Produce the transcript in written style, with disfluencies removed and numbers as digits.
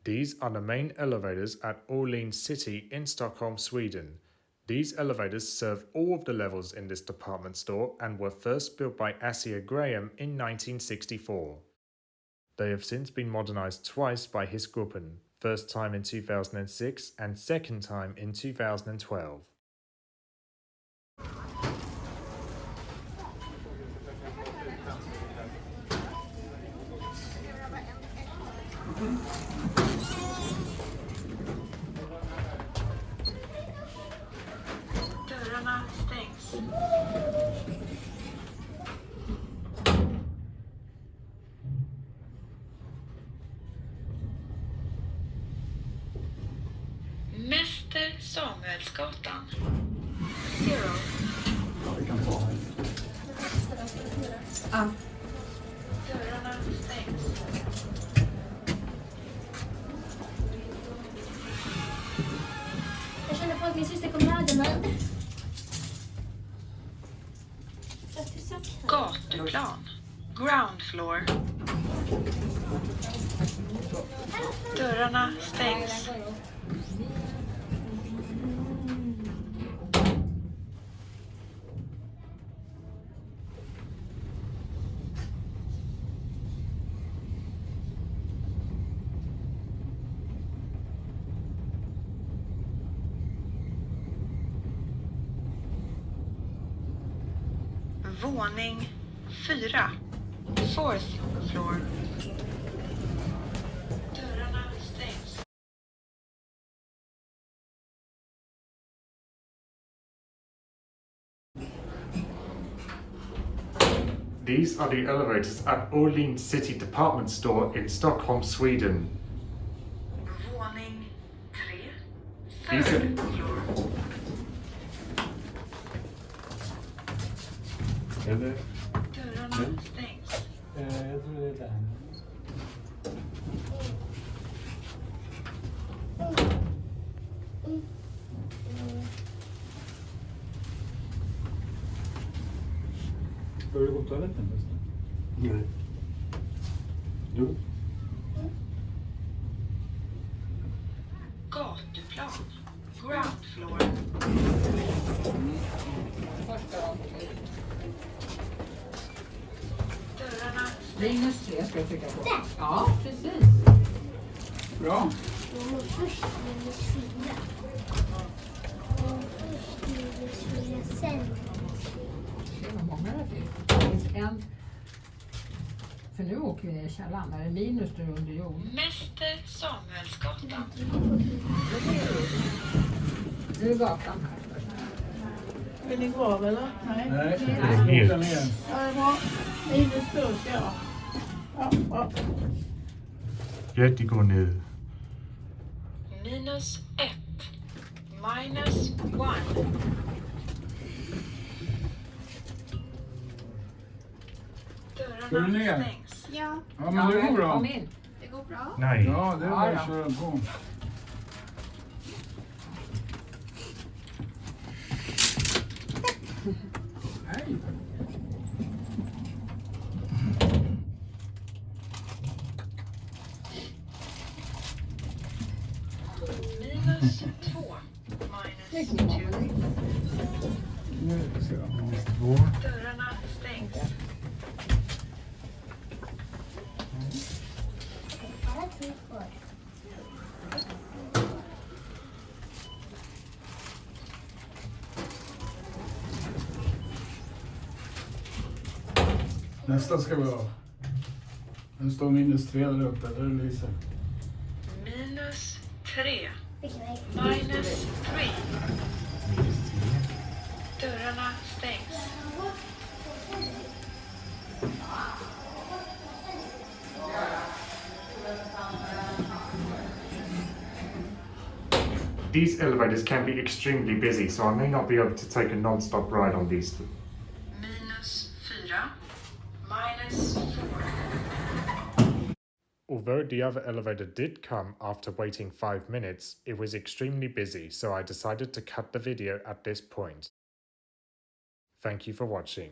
These are the main elevators at Åhléns City in Stockholm, Sweden. These elevators serve all of the levels in this department store and were first built by ASEA Graham in 1964. They have since been modernized twice by Hissgruppen, first time in 2006 and second time in 2012. Dörrarna stängs. Mäster Samuelsgatan. 0. Ja, vi kan ta här. Dörrarna stängs. Jag känner på att min syster kommer här men... Gatuplan. Ground floor. Dörrarna stängs. Våning 4. 4th floor. Dörrarna stängs. These are the elevators at Åhléns City department store in Stockholm, Sweden. Våning 3. These are, 3rd floor. Eller? Dörrarna stängs. Jag tror det är där. Ska du gå på toaletten förresten? Nej. Jo. Gatuplan. Ground floor. Dörrarna Minus 3 ska jag trycka på. Där. Ja, precis. Bra. Först minus 4. Först minus 4, sen minus 4. Det var många det finns. Det finns en. För nu åker vi ner i källaren. När det är minus då under jord. Mäster Samuelsgatan. Nu är gatan här. Vill ni gå av eller? Nej. Nej, Helt. åka ner. Ja, det är bra. Minus 2 ska jag. Ja, bra. Jätte går ned. Minus 1. Minus 1. Ska du ner? Dörrarna stängs. Ja, Ja, men det går bra. Kom in. det går bra. Nej. Ja, det är bara Ja, att ja. köra på. Nej. Minus 2. Minus 2. Nu ska jag. Dörrarna stängs. Alla tror på. Nästa ska vi ha. Nu står minus 3 där uppe, där lyser. Minus 3. Vilken väg? Minus 3. Dörrarna stängs. These elevators can be extremely busy, so I may not be able to take a non-stop ride on these. Minus 4. Minus 4. Although the other elevator did come after waiting 5 minutes, it was extremely busy, so I decided to cut the video at this point. Thank you for watching.